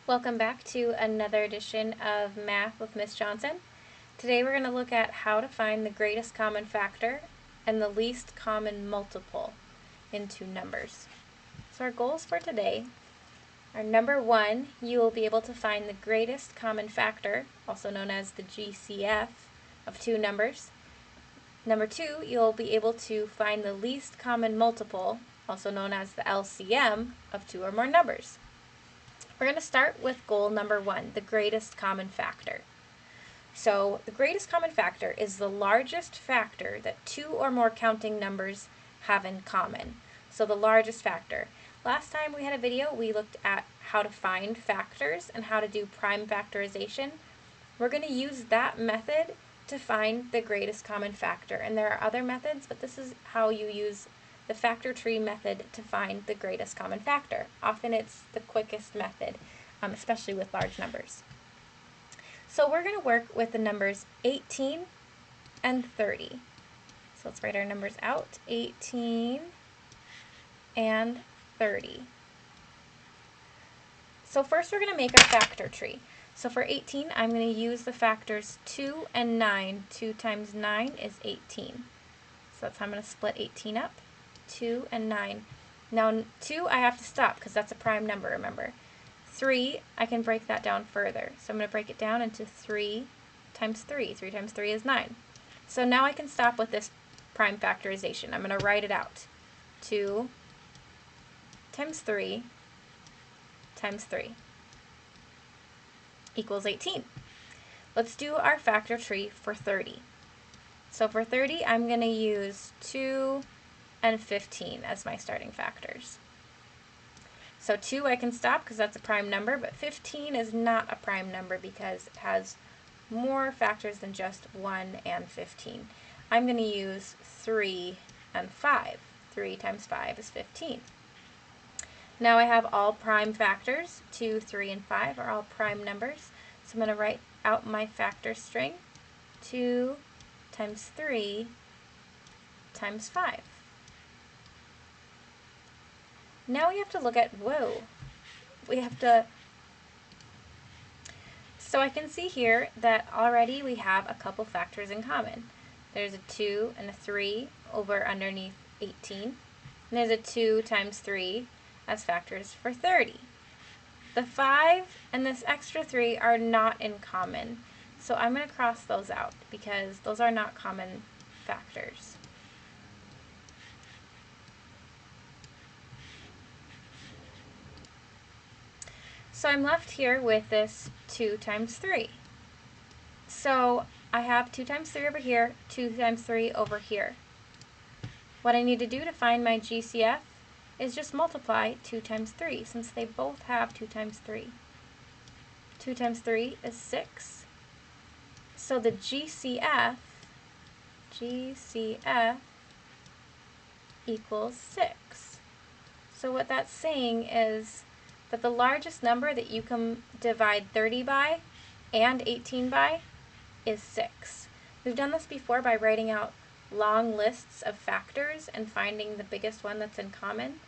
Welcome back to another edition of Math with Miss Johnson. Today we're going to look at how to find the greatest common factor and the least common multiple in two numbers. So our goals for today are: number one, you will be able to find the greatest common factor, also known as the GCF, of two numbers. Number two, you'll be able to find the least common multiple, also known as the LCM, of two or more numbers. We're going to start with goal number one, the greatest common factor. So the greatest common factor is the largest factor that two or more counting numbers have in common. So the largest factor. Last time we had a video, we looked at how to find factors and how to do prime factorization. We're going to use that method to find the greatest common factor. And there are other methods, but this is how you use the factor tree method to find the greatest common factor. Often it's the quickest method, especially with large numbers. So we're going to work with the numbers 18 and 30. So let's write our numbers out, 18 and 30. So first we're going to make our factor tree. So for 18, I'm going to use the factors 2 and 9. 2 times 9 is 18. So that's how I'm going to split 18 up. 2 and 9. Now 2 I have to stop because that's a prime number, remember. 3, I can break that down further. So I'm going to break it down into 3 times 3. 3 times 3 is 9. So now I can stop with this prime factorization. I'm going to write it out. 2 times 3 times 3 equals 18. Let's do our factor tree for 30. So for 30, I'm going to use 2 and 15 as my starting factors. So 2 I can stop because that's a prime number, but 15 is not a prime number because it has more factors than just 1 and 15. I'm going to use 3 and 5. 3 times 5 is 15. Now I have all prime factors. 2, 3, and 5 are all prime numbers. So I'm going to write out my factor string. 2 times 3 times 5. Now we have to look at, so I can see here that already we have a couple factors in common. There's a 2 and a 3 over underneath 18. And there's a 2 times 3 as factors for 30. The 5 and this extra 3 are not in common. So I'm going to cross those out because those are not common factors. So I'm left here with this 2 times 3. So I have 2 times 3 over here, 2 times 3 over here. What I need to do to find my GCF is just multiply 2 times 3, since they both have 2 times 3. 2 times 3 is 6. So the GCF equals 6. So what that's saying is that the largest number that you can divide 30 by and 18 by is 6. We've done this before by writing out long lists of factors and finding the biggest one that's in common.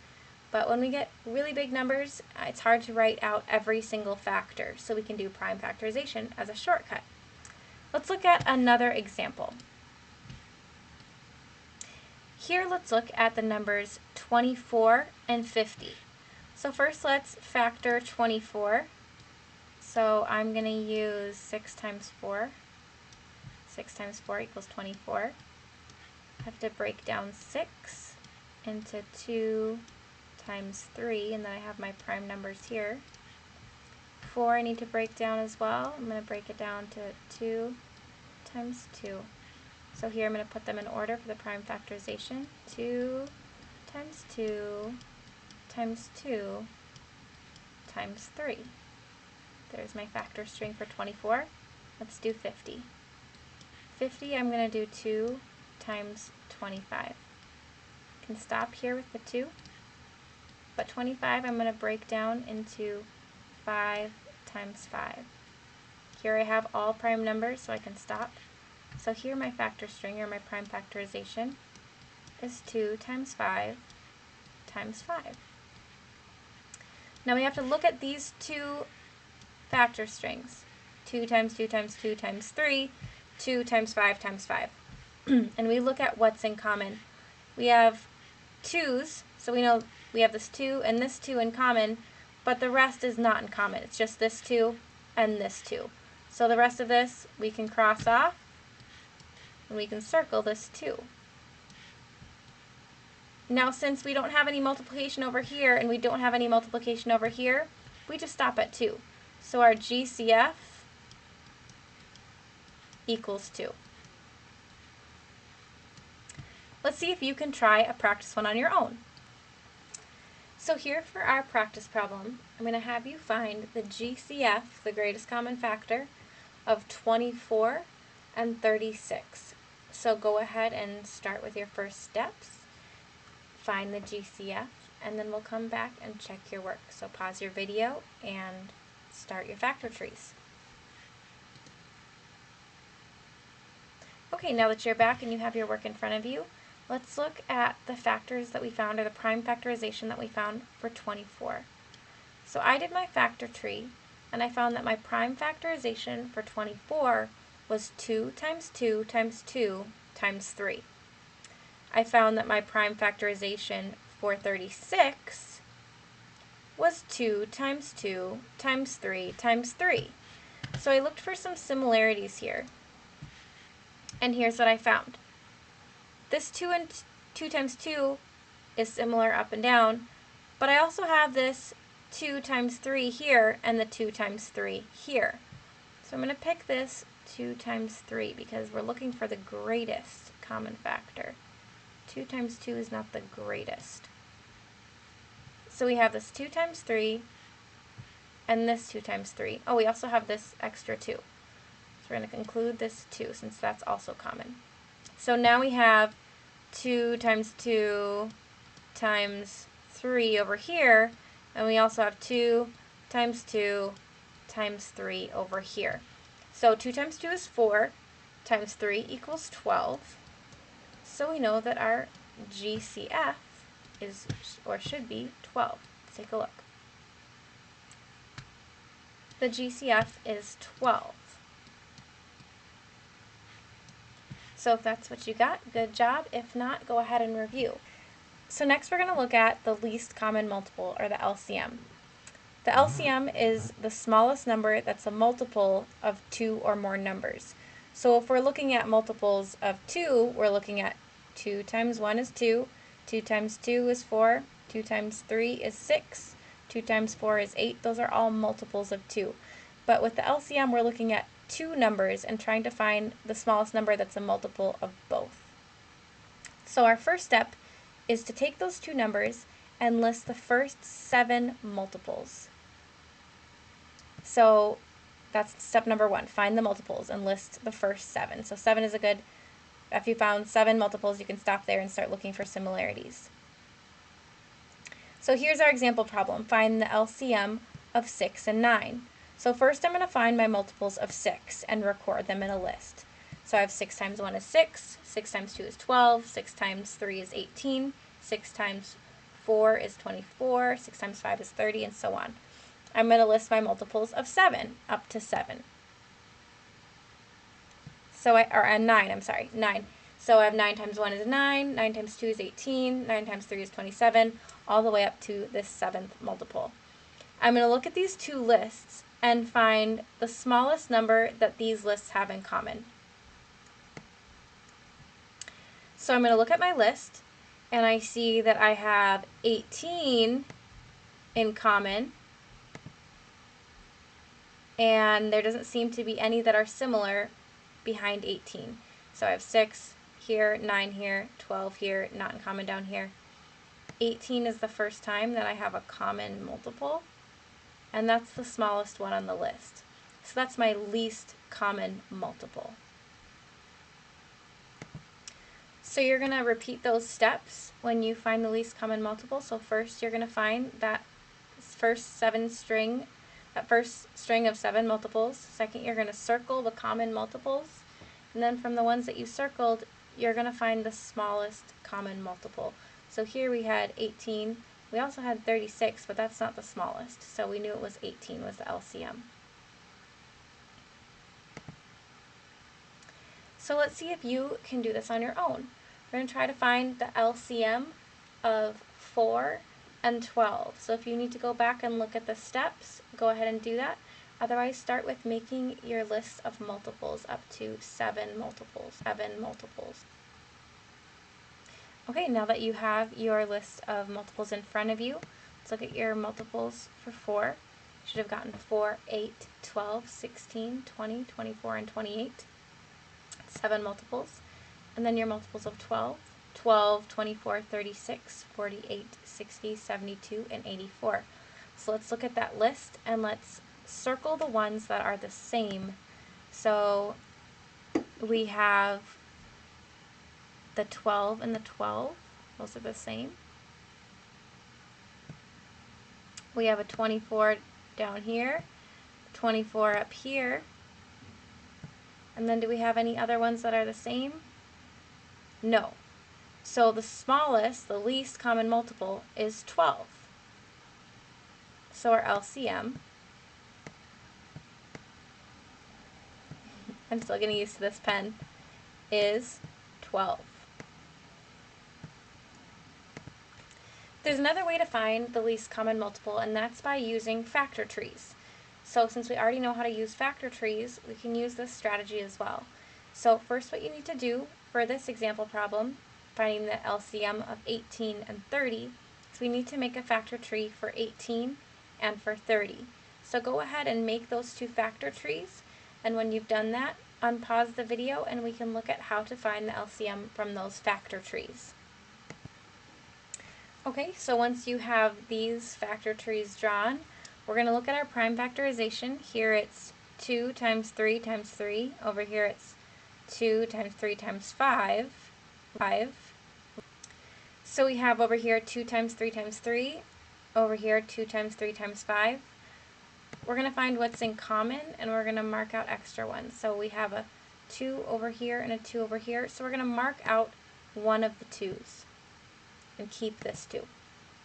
But when we get really big numbers, it's hard to write out every single factor, so we can do prime factorization as a shortcut. Let's look at another example. Here let's look at the numbers 24 and 50. So first let's factor 24. So I'm going to use 6 times 4. 6 times 4 equals 24. I have to break down 6 into 2 times 3, and then I have my prime numbers here. 4 I need to break down as well. I'm going to break it down to 2 times 2. So here I'm going to put them in order for the prime factorization. 2 times 2 times 2 times 3. There's my factor string for 24. Let's do 50. 50 I'm going to do 2 times 25. I can stop here with the 2. But 25 I'm going to break down into 5 times 5. Here I have all prime numbers, so I can stop. So here my factor string, or my prime factorization, is 2 times 5 times 5. Now we have to look at these two factor strings. 2 times 2 times 2 times 3, 2 times 5 times 5. And we look at what's in common. We have 2's, so we know we have this 2 and this 2 in common, but the rest is not in common. It's just this 2 and this 2. So the rest of this we can cross off, and we can circle this 2. Now, since we don't have any multiplication over here and we don't have any multiplication over here, we just stop at 2. So our GCF equals 2. Let's see if you can try a practice one on your own. So here for our practice problem, I'm going to have you find the GCF, the greatest common factor, of 24 and 36. So go ahead and start with your first steps. Find the GCF, and then we'll come back and check your work. So pause your video and start your factor trees. Okay, now that you're back and you have your work in front of you, let's look at the factors that we found, or the prime factorization that we found for 24. So I did my factor tree, and I found that my prime factorization for 24 was 2 times 2 times 2 times 3. I found that my prime factorization for 36 was 2 times 2 times 3 times 3. So I looked for some similarities here. And here's what I found. This 2 and 2 times 2 is similar up and down, but I also have this 2 times 3 here and the 2 times 3 here. So I'm going to pick this 2 times 3 because we're looking for the greatest common factor. 2 times 2 is not the greatest. So we have this 2 times 3 and this 2 times 3. Oh, we also have this extra 2. So we're going to include this 2 since that's also common. So now we have 2 times 2 times 3 over here, and we also have 2 times 2 times 3 over here. So 2 times 2 is 4, times 3 equals 12. So we know that our GCF is, or should be, 12. Let's take a look. The GCF is 12. So if that's what you got, good job. If not, go ahead and review. So next we're going to look at the least common multiple, or the LCM. The LCM is the smallest number that's a multiple of 2 or more numbers. So if we're looking at multiples of 2, we're looking at 2 times 1 is 2, 2 times 2 is 4, 2 times 3 is 6, 2 times 4 is 8. Those are all multiples of 2. But with the LCM, we're looking at two numbers and trying to find the smallest number that's a multiple of both. So our first step is to take those two numbers and list the first 7 multiples. So that's step number 1, find the multiples and list the first 7. So 7 is a good, if you found 7 multiples, you can stop there and start looking for similarities. So here's our example problem, find the LCM of 6 and 9. So first I'm going to find my multiples of 6 and record them in a list. So I have 6 times 1 is 6, 6 times 2 is 12, 6 times 3 is 18, 6 times 4 is 24, 6 times 5 is 30, and so on. I'm going to list my multiples of 7, up to 7. So 9. So I have 9 times 1 is 9, 9 times 2 is 18, 9 times 3 is 27, all the way up to this 7th multiple. I'm going to look at these two lists and find the smallest number that these lists have in common. So I'm going to look at my list, and I see that I have 18 in common, and there doesn't seem to be any that are similar behind 18. So I have 6 here, 9 here, 12 here, not in common down here. 18 is the first time that I have a common multiple, and that's the smallest one on the list. So that's my least common multiple. So you're going to repeat those steps when you find the least common multiple. So first you're going to find that first string of 7 multiples. Second, you're going to circle the common multiples. And then from the ones that you circled, you're going to find the smallest common multiple. So here we had 18. We also had 36, but that's not the smallest. So we knew it was 18 was the LCM. So let's see if you can do this on your own. We're going to try to find the LCM of 4 and 12. So if you need to go back and look at the steps, go ahead and do that. Otherwise, start with making your list of multiples up to 7 multiples. Okay, now that you have your list of multiples in front of you, let's look at your multiples for 4. You should have gotten 4, 8, 12, 16, 20, 24, and 28. 7 multiples. And then your multiples of 12. 12, 24, 36, 48, 60, 72, and 84. So let's look at that list and let's circle the ones that are the same. So we have the 12 and the 12. Those are the same. We have a 24 down here, 24 up here. And then do we have any other ones that are the same? No. So the smallest, the least common multiple is 12. So our LCM, I'm still getting used to this pen, is 12. There's another way to find the least common multiple, and that's by using factor trees. So since we already know how to use factor trees, we can use this strategy as well. So first what you need to do for this example problem, finding the LCM of 18 and 30, is we need to make a factor tree for 18 and for 30. So go ahead and make those two factor trees, and when you've done that, unpause the video and we can look at how to find the LCM from those factor trees. Okay, so once you have these factor trees drawn, we're going to look at our prime factorization. Here it's 2 times 3 times 3. Over here it's 2 times 3 times 5. So we have over here 2 times 3 times 3. Over here 2 times 3 times 5. We're going to find what's in common and we're going to mark out extra ones. So we have a 2 over here and a 2 over here. So we're going to mark out one of the 2's and keep this 2.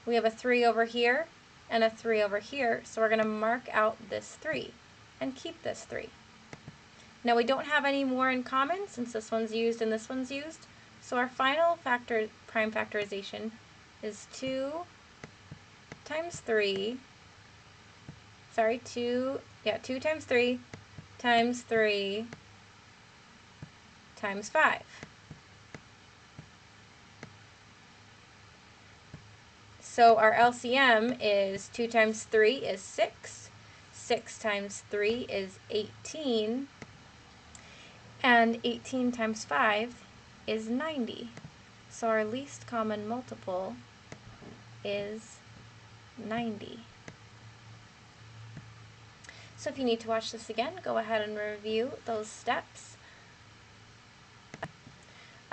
We have a 3 over here and a 3 over here, so we're going to mark out this 3 and keep this 3. Now we don't have any more in common since this one's used and this one's used, so our final prime factorization is 2 times 3 times 3 times 3 times 5. So our LCM is 2 times 3 is 6, 6 times 3 is 18, and 18 times 5 is 90. So our least common multiple is 90. So if you need to watch this again, go ahead and review those steps.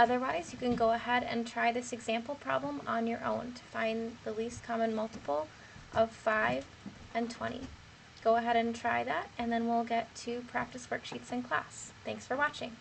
Otherwise, you can go ahead and try this example problem on your own to find the least common multiple of 5 and 20. Go ahead and try that, and then we'll get to practice worksheets in class. Thanks for watching.